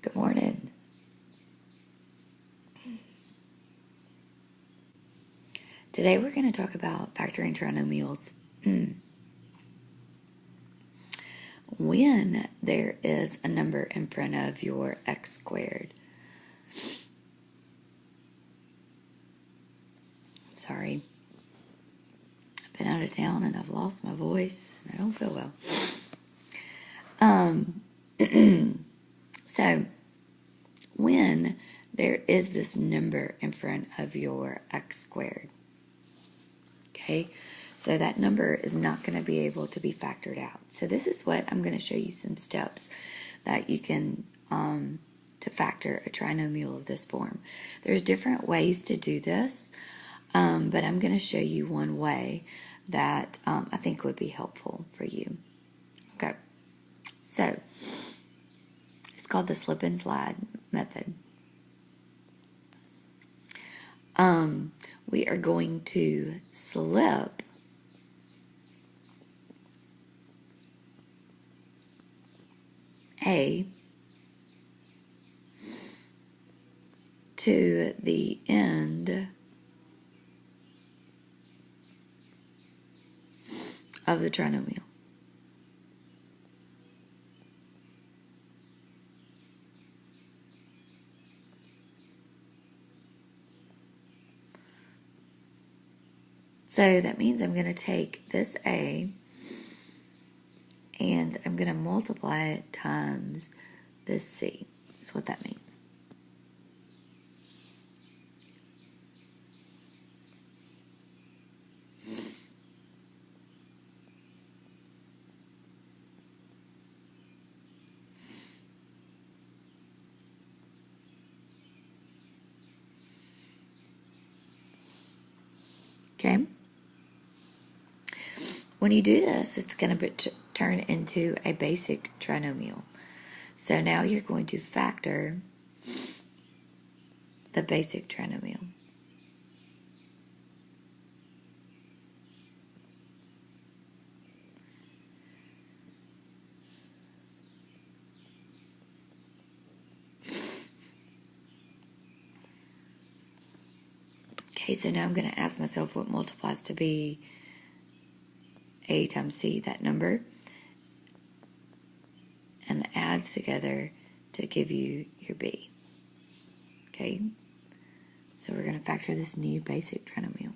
Good morning. Today we're going to talk about factoring trinomials. When there is a number in front of your x squared. I'm sorry. I've been out of town and I've lost my voice and I don't feel well. So when there is this number in front of your x squared, okay, so that number is not going to be able to be factored out. So this is what I'm going to show you some steps that you can to factor a trinomial of this form. There's different ways to do this, but I'm going to show you one way that I think would be helpful for you. Okay, so it's called the slip and slide method. We are going to slip A to the end of the trinomial. So that means I'm going to take this A and I'm going to multiply it times this C. That's what that means. Okay? When you do this, it's going to turn into a basic trinomial. So now you're going to factor the basic trinomial. Okay, so now I'm going to ask myself what multiplies to be A times C, that number, and adds together to give you your B. Okay, so we're going to factor this new basic trinomial.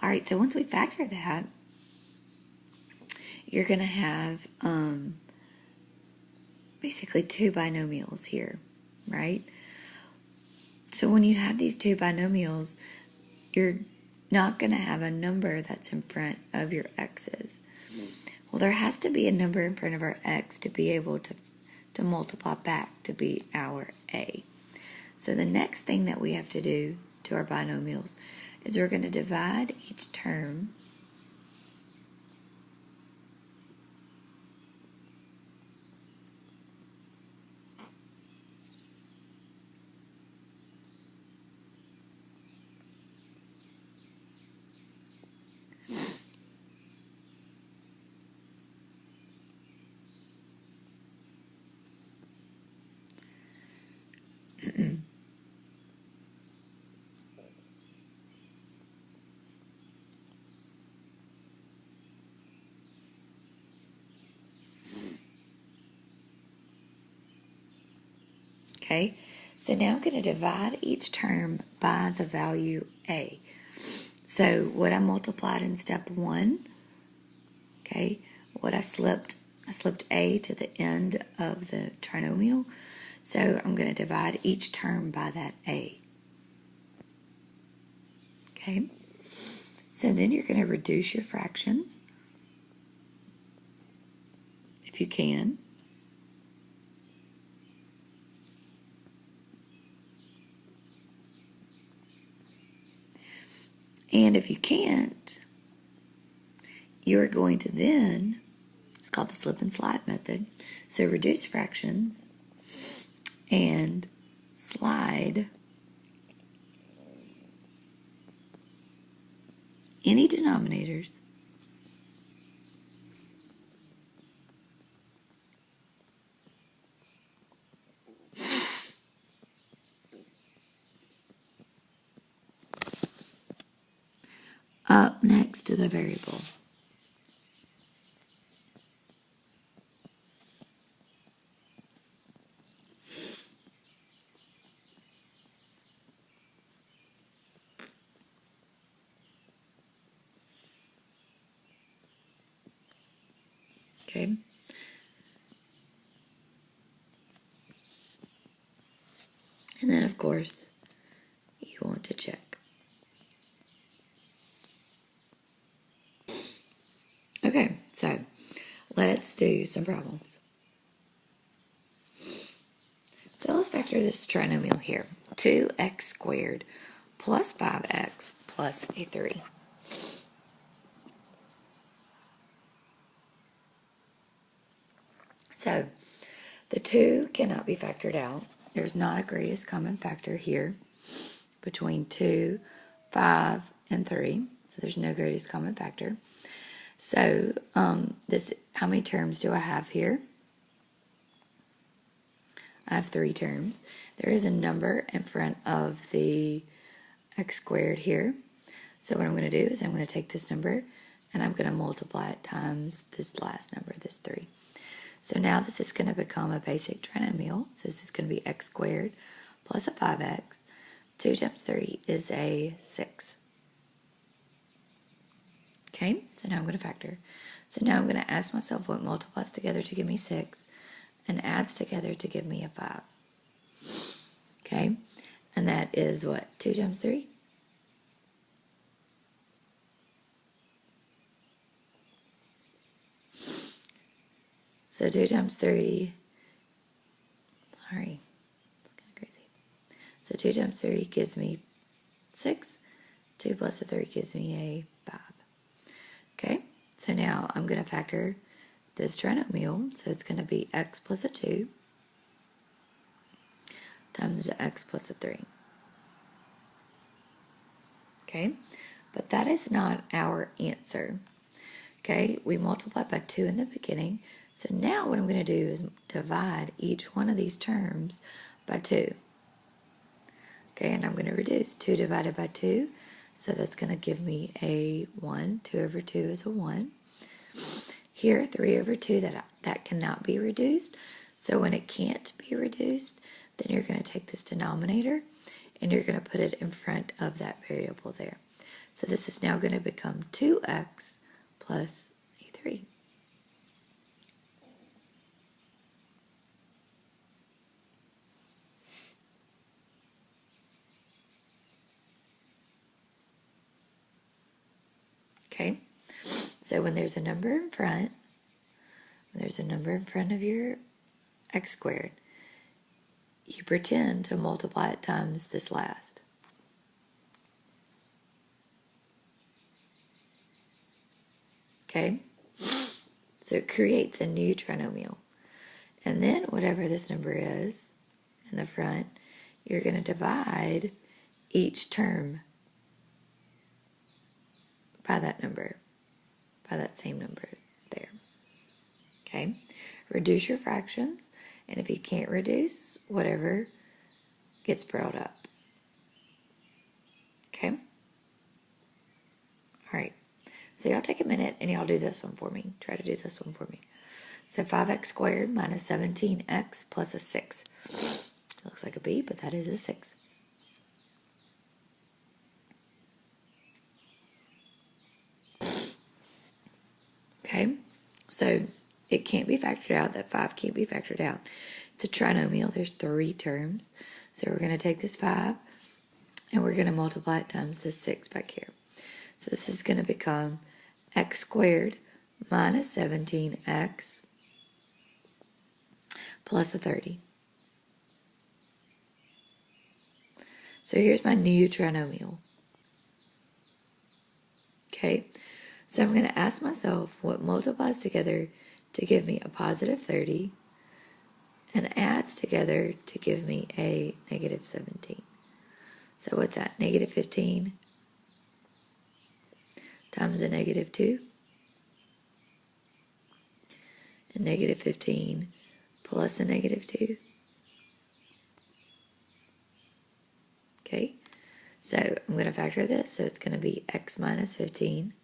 All right, so once we factor that, you're going to have basically two binomials here, right? So when you have these two binomials, you're not going to have a number that's in front of your x's. Well, there has to be a number in front of our x to be able to multiply back to be our a. So the next thing that we have to do to our binomials is we're going to divide each term Okay, so now I'm going to divide each term by the value a. So what I multiplied in step 1, okay, what I slipped a to the end of the trinomial. So I'm going to divide each term by that a. Okay, so then you're going to reduce your fractions, if you can. And if you can't, you're going to then, it's called the slip and slide method, so reduce fractions and slide any denominators next to the variable. Okay. And then, of course, you want to check. Okay, so let's do some problems. So let's factor this trinomial here. 2x squared plus 5x plus a 3. So the 2 cannot be factored out. There's not a greatest common factor here between 2, 5, and 3. So there's no greatest common factor. So how many terms do I have here? I have 3 terms. There is a number in front of the x squared here. So what I'm going to do is I'm going to take this number and I'm going to multiply it times this last number, this 3. So now this is going to become a basic trinomial. So this is going to be x squared plus a 5x. 2 times 3 is a 6. Okay, so now I'm going to factor. So now I'm going to ask myself what multiplies together to give me 6 and adds together to give me a 5. Okay, and that is what? 2 times 3? So 2 times 3, sorry, it's kind of crazy. So 2 times 3 gives me 6. 2 plus a 3 gives me a 5. Okay, so now I'm going to factor this trinomial. So it's going to be x plus a 2 times x plus a 3. Okay, but that is not our answer. Okay, we multiplied by 2 in the beginning. So now what I'm going to do is divide each one of these terms by 2. Okay, and I'm going to reduce 2 divided by 2. So that's going to give me a 1. 2 over 2 is a 1. Here, 3 over 2, that cannot be reduced. So when it can't be reduced, then you're going to take this denominator and you're going to put it in front of that variable there. So this is now going to become 2x plus a 3. Okay, so when there's a number in front, of your x squared, you pretend to multiply it times this last. Okay, so it creates a new trinomial. And then whatever this number is in the front, you're going to divide each term by that number, by that same number there. Okay, reduce your fractions, and if you can't reduce, whatever gets brought up. Okay? All right. So y'all take a minute and y'all do this one for me. Try to do this one for me. So 5x squared minus 17x plus a 6. It looks like a B, but that is a 6. Okay, so it can't be factored out. That 5 can't be factored out. It's a trinomial. There's 3 terms. So we're going to take this 5 and we're going to multiply it times this 6 back here. So this is going to become x squared minus 17x plus a 30. So here's my new trinomial. Okay, so I'm going to ask myself what multiplies together to give me a positive 30 and adds together to give me a negative 17. So what's that? Negative 15 times a negative 2 and negative 15 plus a negative 2. Okay, So I'm going to factor this, so it's going to be x minus 15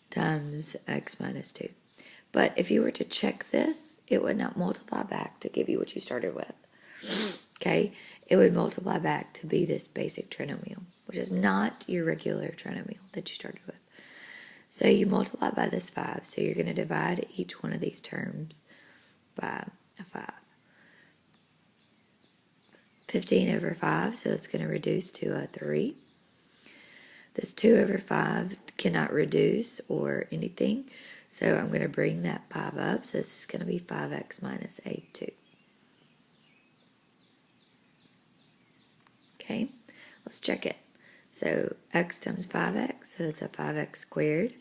times x minus 2. But if you were to check this, it would not multiply back to give you what you started with. Okay? It would multiply back to be this basic trinomial, which is not your regular trinomial that you started with. So you multiply by this 5, so you're going to divide each one of these terms by a 5. 15 over 5, so it's going to reduce to a 3. This 2 over 5 cannot reduce or anything, so I'm going to bring that 5 up, so this is going to be 5x minus a2. Okay, let's check it. So x times 5x, so that's a 5x squared.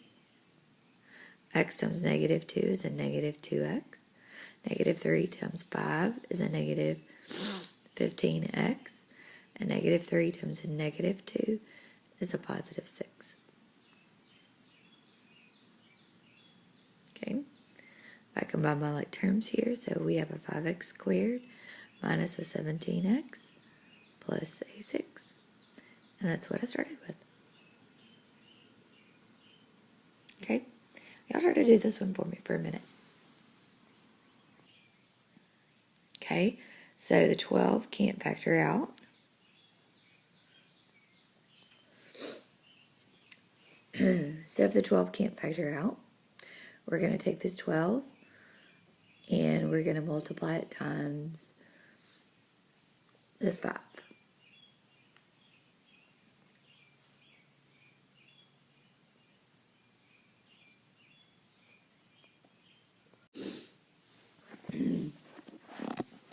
X times negative 2 is a negative 2x. Negative 3 times 5 is a negative 15x. And negative 3 times a negative 2 is a positive 6. Okay, if I combine my like terms here, so we have a 5x squared minus a 17x plus a 6. And that's what I started with. Okay, y'all try to do this one for me for a minute. Okay, so the 12 can't factor out. So if the 12 can't factor out, we're going to take this 12 and we're going to multiply it times this 5.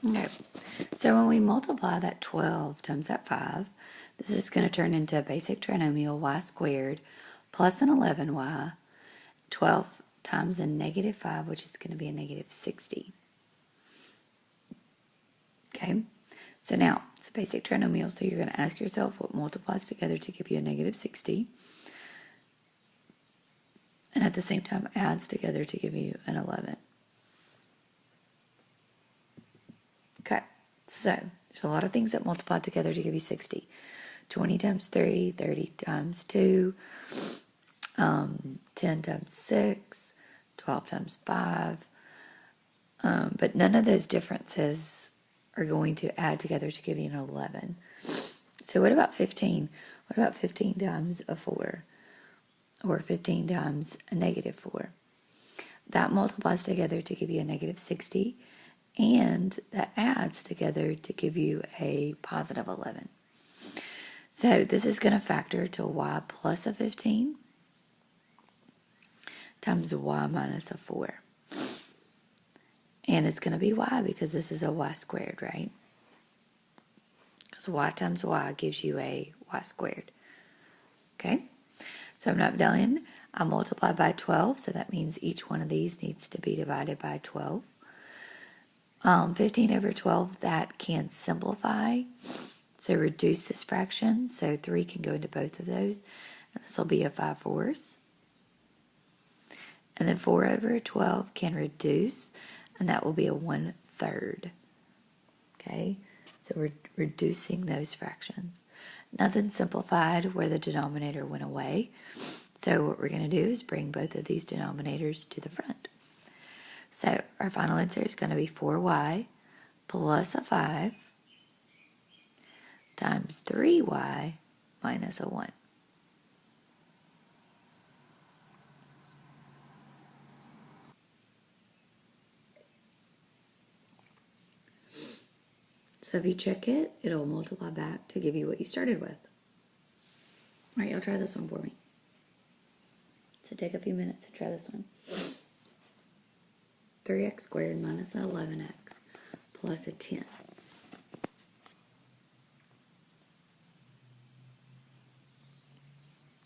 Okay, so when we multiply that 12 times that 5, this is going to turn into a basic trinomial y squared plus an 11y, 12 times a negative 5, which is going to be a negative 60. Okay, so now it's a basic trinomial, so you're going to ask yourself what multiplies together to give you a negative 60, and at the same time adds together to give you an 11. Okay, so there's a lot of things that multiply together to give you 60. 20 times 3, 30 times 2, 10 times 6, 12 times 5. But none of those differences are going to add together to give you an 11. So what about 15? What about 15 times a 4? Or 15 times a negative 4? That multiplies together to give you a negative 60. And that adds together to give you a positive 11. So this is going to factor to y plus a 15 times y minus a 4. And it's going to be y because this is a y squared, right? Because y times y gives you a y squared. Okay? So I'm not done. I multiplied by 12, so that means each one of these needs to be divided by 12. 15 over 12, that can simplify, so reduce this fraction, so 3 can go into both of those, and this will be a 5/4. And then 4 over 12 can reduce, and that will be a 1/3. Okay, so we're reducing those fractions. Nothing simplified where the denominator went away, so what we're going to do is bring both of these denominators to the front. So our final answer is going to be 4y plus a 5 times 3y minus a 1. So if you check it, it'll multiply back to give you what you started with. All right, y'all try this one for me. So take a few minutes to try this one. 3x squared minus 11x plus a 10.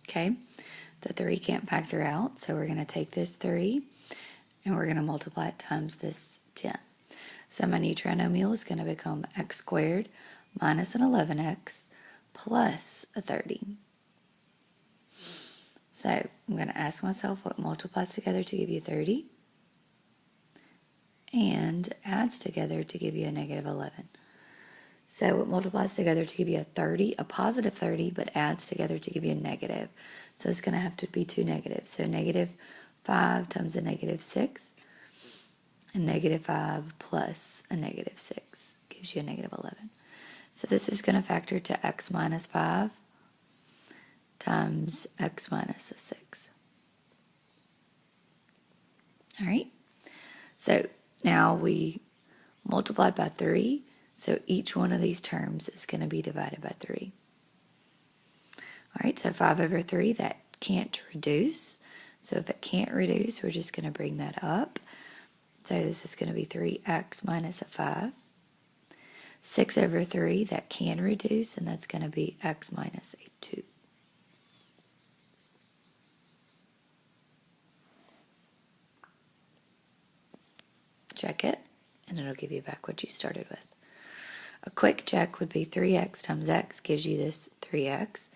Okay, the 3 can't factor out, so we're going to take this 3 and we're going to multiply it times this 10. So my new trinomial is going to become x squared minus an 11x plus a 30. So I'm going to ask myself what multiplies together to give you 30 and adds together to give you a negative 11. So it multiplies together to give you a 30, a positive 30, but adds together to give you a negative. So it's going to have to be two negatives. So negative 5 times a negative 6, and negative 5 plus a negative 6 gives you a negative 11. So this is going to factor to x minus 5 times x minus a 6. All right. So now we multiplied by 3. So each one of these terms is going to be divided by 3. All right, so 5 over 3, that can't reduce. So if it can't reduce, we're just going to bring that up. So this is going to be 3x minus a 5. 6 over 3, that can reduce, and that's going to be x minus a 2. Check it, and it'll give you back what you started with. A quick check would be 3x times x gives you this 3x.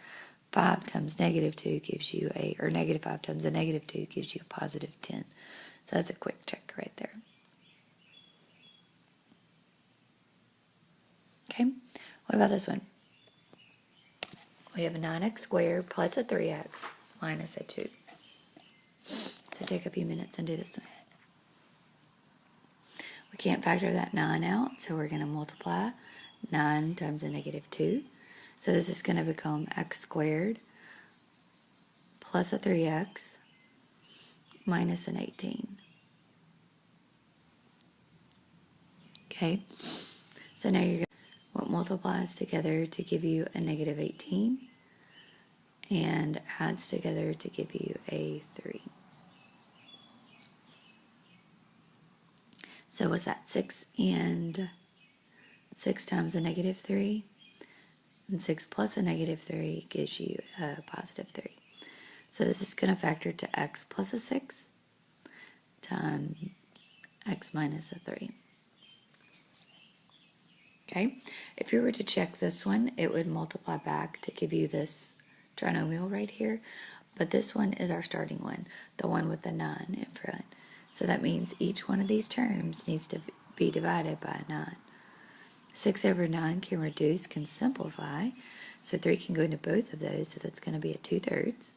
5 times negative 2 gives you or negative 5 times a negative 2 gives you a positive 10. So that's a quick check right there. Okay, what about this one? We have a 9x squared plus a 3x minus a 2. So take a few minutes and do this one. We can't factor that 9 out, so we're going to multiply 9 times a negative 2. So this is going to become x squared plus a 3x minus an 18. Okay, so now you're going to what multiplies together to give you a negative 18 and adds together to give you a 3. So what's that? 6 times a negative 3, and 6 plus a negative 3 gives you a positive 3. So this is going to factor to x plus a 6 times x minus a 3. Okay, if you were to check this one, it would multiply back to give you this trinomial right here, but this one is our starting one, the one with the 9 in front. So that means each one of these terms needs to be divided by 9. 6 over 9 can reduce, can simplify, so 3 can go into both of those, so that's going to be a 2/3.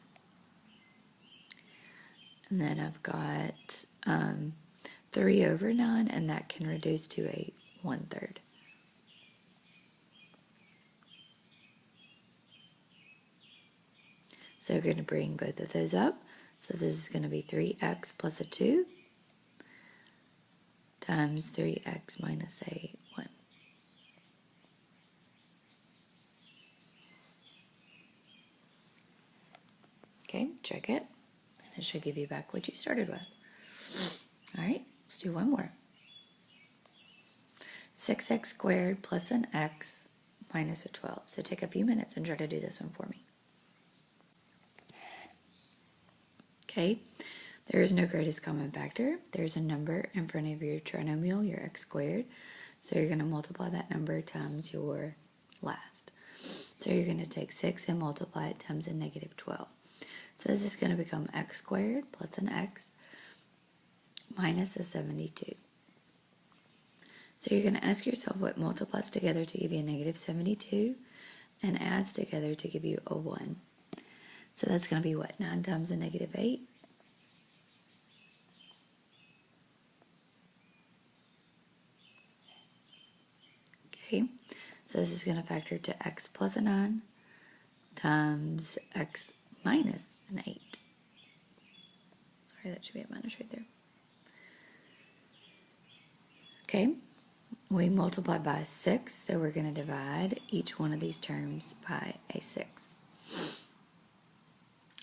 And then I've got 3 over 9, and that can reduce to a 1/3. So we're going to bring both of those up. So this is going to be 3x plus a 2 times 3x minus a 1. Okay, check it. And it should give you back what you started with. All right, let's do one more. 6x squared plus an x minus a 12. So take a few minutes and try to do this one for me. Okay, there is no greatest common factor. There's a number in front of your trinomial, your x squared. So you're going to multiply that number times your last. So you're going to take 6 and multiply it times a negative 12. So this is going to become x squared plus an x minus a 72. So you're going to ask yourself what multiplies together to give you a negative 72 and adds together to give you a 1. So that's going to be what? 9 times a negative 8. Okay, so this is going to factor to x plus a 9 times x minus an 8. Sorry, that should be a minus right there. Okay, we multiply by 6, so we're going to divide each one of these terms by a 6.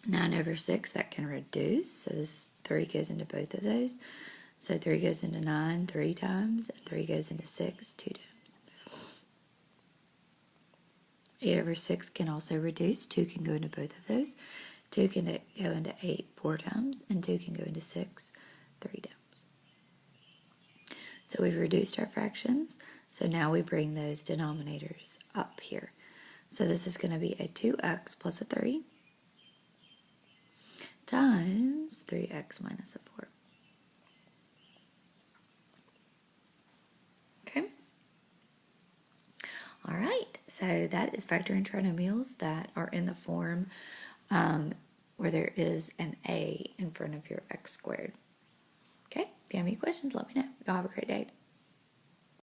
9 over 6, that can reduce, so this 3 goes into both of those. So 3 goes into 9 3 times, and 3 goes into 6 2 times. 8 over 6 can also reduce. 2 can go into both of those. 2 can go into 8 4 times, and 2 can go into 6 3 times. So we've reduced our fractions, so now we bring those denominators up here. So this is going to be a 2x plus a 3 times 3x minus a 4. Okay? All so that is factoring trinomials that are in the form where there is an a in front of your x squared. Okay, if you have any questions, let me know. Y'all have a great day.